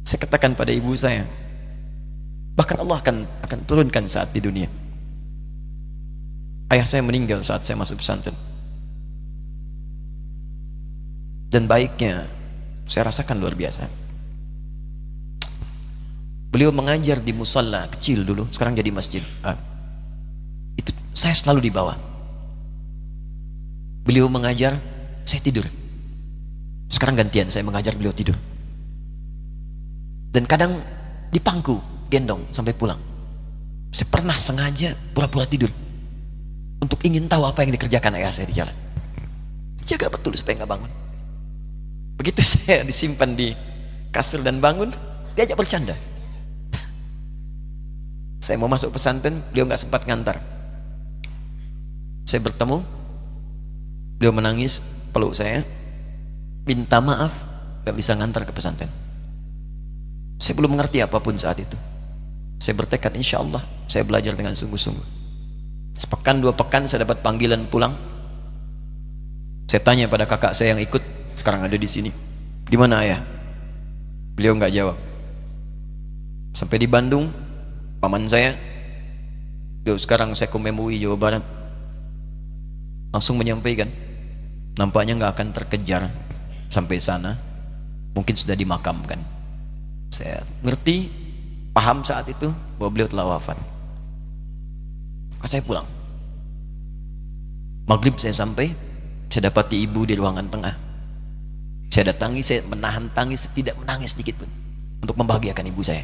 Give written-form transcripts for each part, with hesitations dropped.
Saya katakan pada ibu saya, bahkan Allah akan turunkan saat di dunia. Ayah saya meninggal saat saya masuk pesantren, dan baiknya saya rasakan luar biasa. Beliau mengajar di musalla kecil dulu, sekarang jadi masjid. Itu saya selalu di bawah. Beliau mengajar, saya tidur. Sekarang gantian, saya mengajar, beliau tidur. Dan kadang dipangku, gendong sampai pulang. Saya pernah sengaja pura-pura tidur untuk ingin tahu apa yang dikerjakan ayah saya di jalan. Jaga betul supaya nggak bangun. Begitu saya disimpan di kasur dan bangun, diajak bercanda. Saya mau masuk pesantren, beliau nggak sempat ngantar. Saya bertemu, beliau menangis, peluk saya, minta maaf, nggak bisa ngantar ke pesantren. Saya belum mengerti apapun saat itu. Saya bertekad, insya Allah saya belajar dengan sungguh-sungguh. Sepekan 2 pekan saya dapat panggilan pulang. Saya tanya pada kakak saya yang ikut, sekarang ada di sini, di mana ayah? Beliau nggak jawab. Sampai di Bandung, paman saya, beliau sekarang Sekom MUI Jawa Barat, langsung menyampaikan, nampaknya nggak akan terkejar sampai sana, mungkin sudah dimakamkan. Saya ngerti, paham saat itu bahwa beliau telah wafat. Maka saya pulang. Maghrib saya sampai, saya dapati ibu di ruangan tengah. Saya datangi, saya menahan tangis, tidak menangis sedikit pun untuk membahagiakan ibu saya.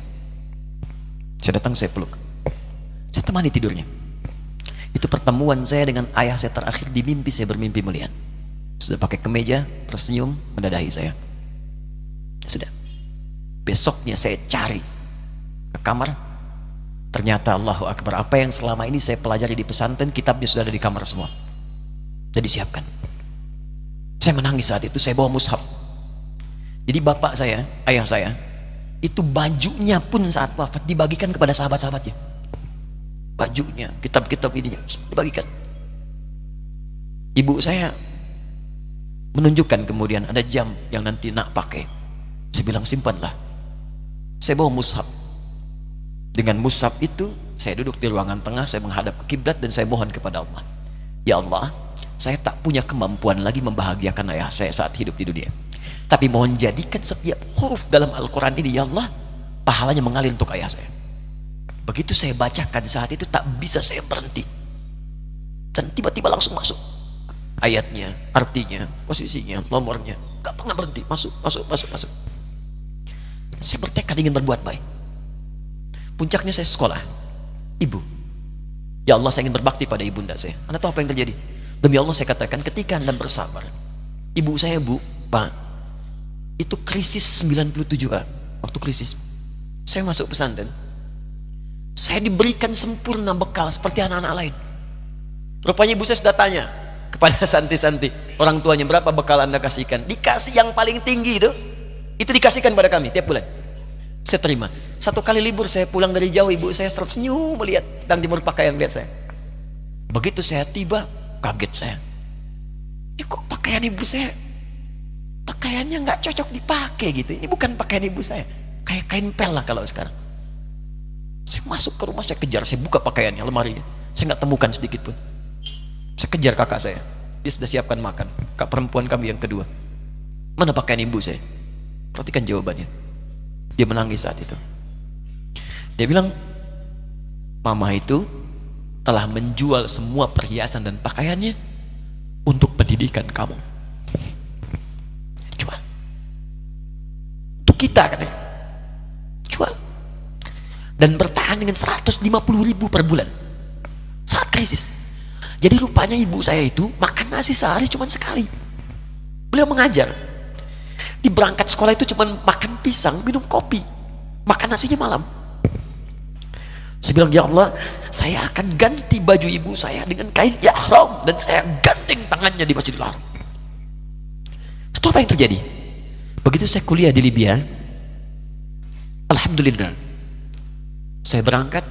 Saya datang, saya peluk, saya temani tidurnya. Itu pertemuan saya dengan ayah saya terakhir di mimpi. Saya bermimpi melihat sudah pakai kemeja, tersenyum, mendadahi saya. Sudah. Besoknya saya cari ke kamar, ternyata Allahu Akbar, apa yang selama ini saya pelajari di pesantren, kitabnya sudah ada di kamar semua, sudah disiapkan. Saya menangis saat itu. Saya bawa mushaf. Jadi bapak saya, ayah saya, itu bajunya pun saat wafat dibagikan kepada sahabat-sahabatnya. Bajunya, kitab-kitab ini dibagikan. Ibu saya menunjukkan kemudian ada jam yang nanti nak pakai. Saya bilang, simpanlah. Saya bawa mushaf. Dengan mushaf itu saya duduk di ruangan tengah, saya menghadap ke kiblat dan saya mohon kepada Allah, ya Allah, saya tak punya kemampuan lagi membahagiakan ayah saya saat hidup di dunia, tapi mohon jadikan setiap huruf dalam Al-Quran ini, ya Allah, pahalanya mengalir untuk ayah saya. Begitu saya bacakan saat itu, tak bisa saya berhenti, dan tiba-tiba langsung masuk ayatnya, artinya, posisinya, nomornya, gak pernah berhenti, masuk. Saya bertekad ingin berbuat baik. Puncaknya saya sekolah, ibu, ya Allah, saya ingin berbakti pada ibunda saya. Anda tahu apa yang terjadi? Demi Allah saya katakan, ketika Anda bersabar, ibu saya, bu, pak, itu krisis 97 kan, waktu krisis saya masuk pesantren, saya diberikan sempurna bekal seperti anak-anak lain. Rupanya ibu saya sudah tanya kepada santi-santi, orang tuanya, berapa bekal Anda kasihkan? Dikasih yang paling tinggi itu dikasihkan pada kami tiap bulan. Saya terima. Satu kali libur saya pulang dari jauh, ibu saya tersenyum melihat sedang jemur pakaian, melihat saya. Begitu saya tiba, kaget saya. Ini kok pakaian ibu saya, pakaiannya nggak cocok dipakai gitu. Ini bukan pakaian ibu saya, kayak kain pel lah kalau sekarang. Saya masuk ke rumah, saya kejar, saya buka pakaiannya, lemarinya, saya nggak temukan sedikit pun. Saya kejar kakak saya, dia sudah siapkan makan. Kak perempuan kami yang kedua, mana pakaian ibu saya? Perhatikan jawabannya. Dia menangis saat itu. Dia bilang, mama itu telah menjual semua perhiasan dan pakaiannya untuk pendidikan kamu. Jual. Untuk kita katanya. Jual. Dan bertahan dengan 150.000 per bulan saat krisis. Jadi rupanya ibu saya itu makan nasi sehari cuma sekali. Beliau mengajar, di berangkat sekolah itu cuma makan pisang, minum kopi, makan nasinya malam. Saya bilang, ya Allah, saya akan ganti baju ibu saya dengan kain ihram dan saya gandeng tangannya di Masjidil Haram. Itu apa yang terjadi? Begitu saya kuliah di Libya, alhamdulillah, saya berangkat,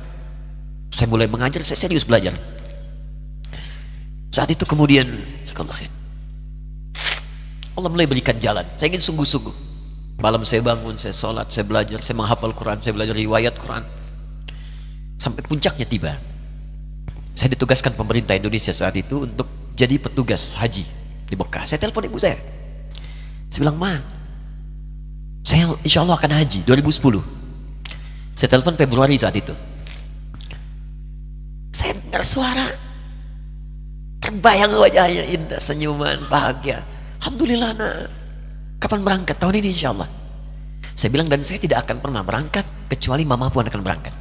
saya mulai mengajar, saya serius belajar. Saat itu kemudian Allah mulai berikan jalan. Saya ingin sungguh-sungguh. Malam saya bangun, saya sholat, saya belajar, saya menghafal Quran, saya belajar riwayat Quran. Sampai puncaknya tiba. Saya ditugaskan pemerintah Indonesia saat itu untuk jadi petugas haji di Mekah. Saya telepon ibu saya. Saya bilang, Ma, saya insya Allah akan haji 2010. Saya telepon Februari saat itu. Saya dengar suara, terbayang wajahnya indah, senyuman, bahagia. Alhamdulillah, nak. Kapan berangkat? Tahun ini insya Allah. Saya bilang, dan saya tidak akan pernah berangkat kecuali mama pun akan berangkat.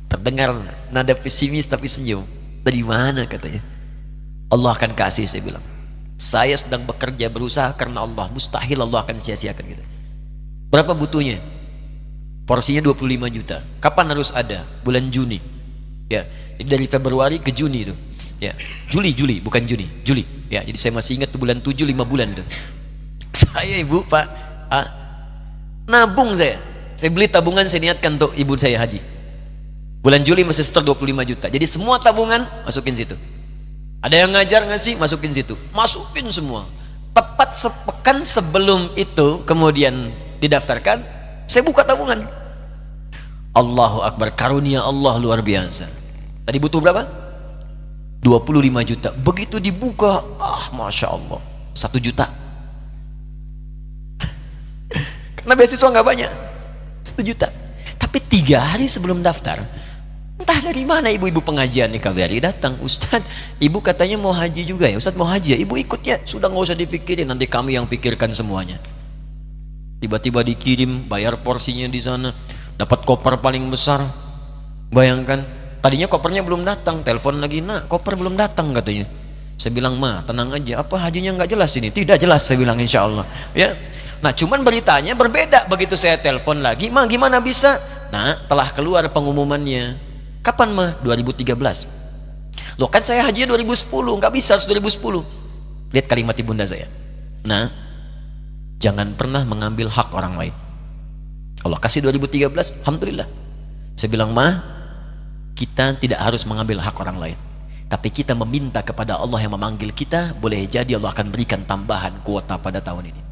Terdengar nada pesimis tapi senyum. Dari mana katanya? Allah akan kasih, saya bilang. Saya sedang bekerja berusaha karena Allah. Mustahil Allah akan sia-siakan kita. Berapa butuhnya? Porsinya 25 juta. Kapan harus ada? Bulan Juni. Ya, jadi dari Februari ke Juni itu. Ya, Juli bukan Juni, Juli. Ya, jadi saya masih ingat tuh bulan 7 5 bulan itu. Saya ibu, Pak, nabung saya. Saya beli tabungan, saya niatkan untuk ibu saya haji. Bulan Juli masih setor 25 juta. Jadi semua tabungan masukin situ. Ada yang ngajar ngasih, masukin situ. Masukin semua. Tepat sepekan sebelum itu kemudian didaftarkan, saya buka tabungan. Allahu Akbar, karunia Allah luar biasa. Tadi butuh berapa? 25 juta. Begitu dibuka, Masya Allah, 1 juta. Karena beasiswa nggak banyak, 1 juta. Tapi 3 hari sebelum daftar, entah dari mana ibu-ibu pengajian nih KBRI datang, Ustadz, ibu katanya mau haji juga ya, Ustadz mau haji ya, ibu ikut ya, sudah nggak usah dipikirin, nanti kami yang pikirkan semuanya. Tiba-tiba dikirim, bayar porsinya di sana, dapat koper paling besar. Bayangkan, tadinya kopernya belum datang, telepon lagi, nak koper belum datang katanya. Saya bilang, Ma, tenang aja, apa hajinya nggak jelas ini? Tidak jelas, saya bilang, insya Allah. Ya, nah cuman beritanya berbeda. Begitu saya telepon lagi, Ma gimana bisa? Nah, telah keluar pengumumannya. Kapan, Ma? 2013. Loh, kan saya haji 2010, nggak bisa, harus 2010. Lihat kalimat ibunda saya. Nah, jangan pernah mengambil hak orang lain. Allah kasih 2013, alhamdulillah. Saya bilang, Ma, kita tidak harus mengambil hak orang lain, tapi kita meminta kepada Allah yang memanggil kita. Boleh jadi Allah akan berikan tambahan kuota pada tahun ini.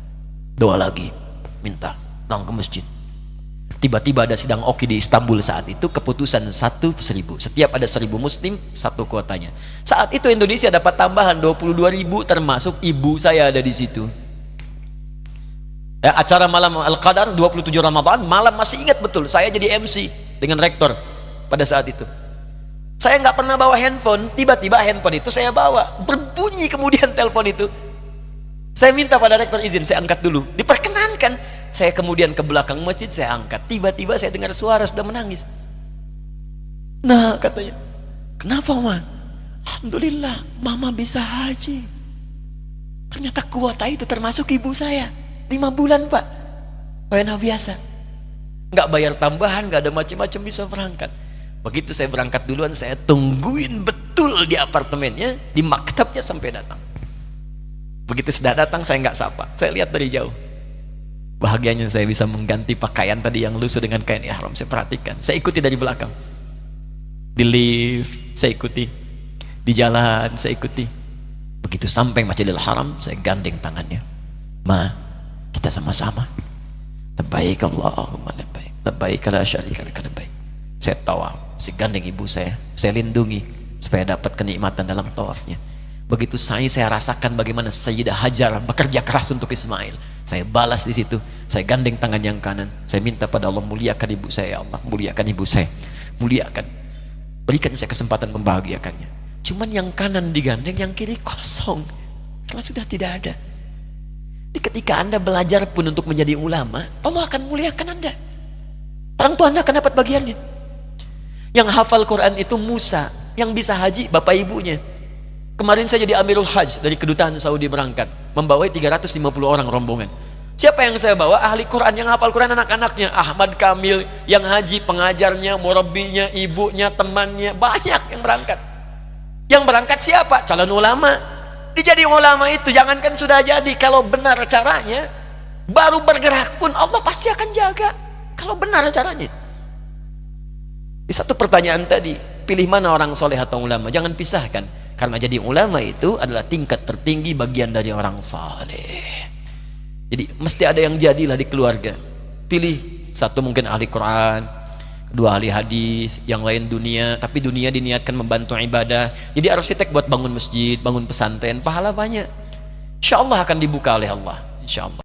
Doa lagi, minta, datang ke masjid. Tiba-tiba ada sidang Oki di Istanbul saat itu, keputusan 1/1000. Setiap ada 1000 muslim, 1 kuotanya. Saat itu Indonesia dapat tambahan 22.000, termasuk ibu saya ada di situ. Ya, acara malam Al-Qadar 27 Ramadan, malam masih ingat betul, saya jadi MC dengan rektor pada saat itu. Saya nggak pernah bawa handphone, tiba-tiba handphone itu saya bawa, berbunyi kemudian telepon itu. Saya minta pada rektor izin, saya angkat dulu, diperkenankan. Saya kemudian ke belakang masjid, saya angkat. Tiba-tiba saya dengar suara sudah menangis. Nah, katanya, kenapa, Ma? Alhamdulillah, Mama bisa haji. Ternyata kuota itu termasuk ibu saya. 5 bulan, Pak. Wena biasa. Nggak bayar tambahan, nggak ada macam-macam, bisa berangkat. Begitu saya berangkat duluan, saya tungguin betul di apartemennya, di maktabnya sampai datang. Begitu sudah datang, saya nggak sapa. Saya lihat dari jauh. Bahagianya saya bisa mengganti pakaian tadi yang lusuh dengan kain ihram. Saya perhatikan, saya ikuti dari belakang. Di lift, saya ikuti. Di jalan, saya ikuti. Begitu sampai Masjidil Haram, saya gandeng tangannya. Ma, kita sama-sama. Labbaik Allahumma labbaik. Labbaik la syarika laka labbaik. Saya tawaf, saya gandeng ibu saya lindungi supaya dapat kenikmatan dalam tawafnya. Begitu saya rasakan bagaimana Sayyidah Hajar bekerja keras untuk Ismail. Saya balas di situ, saya gandeng tangan yang kanan, saya minta pada Allah, muliakan ibu saya, ya Allah, muliakan ibu saya, muliakan, berikan saya kesempatan membahagiakannya. Cuman yang kanan digandeng, yang kiri kosong, karena sudah tidak ada. Jadi ketika Anda belajar pun untuk menjadi ulama, Allah akan muliakan Anda. Orang tua Anda akan dapat bagiannya. Yang hafal Quran itu Musa, yang bisa haji bapak ibunya. Kemarin saya jadi Amirul Hajj dari kedutaan Saudi berangkat, membawa 350 orang rombongan. Siapa yang saya bawa? Ahli Quran, yang hafal Quran anak-anaknya. Ahmad Kamil yang haji, pengajarnya, murabbinya, ibunya, temannya, banyak yang berangkat. Yang berangkat siapa? Calon ulama. Dijadi ulama itu jangankan sudah jadi, kalau benar caranya, baru bergerak pun Allah pasti akan jaga. Kalau benar caranya. Di satu pertanyaan tadi, pilih mana orang soleh atau ulama? Jangan pisahkan. Karena jadi ulama itu adalah tingkat tertinggi bagian dari orang saleh. Jadi mesti ada yang jadilah di keluarga. Pilih satu mungkin ahli Quran, kedua ahli hadis, yang lain dunia, tapi dunia diniatkan membantu ibadah. Jadi arsitek buat bangun masjid, bangun pesantren, pahala banyak. Insya Allah akan dibuka oleh Allah. Insya Allah.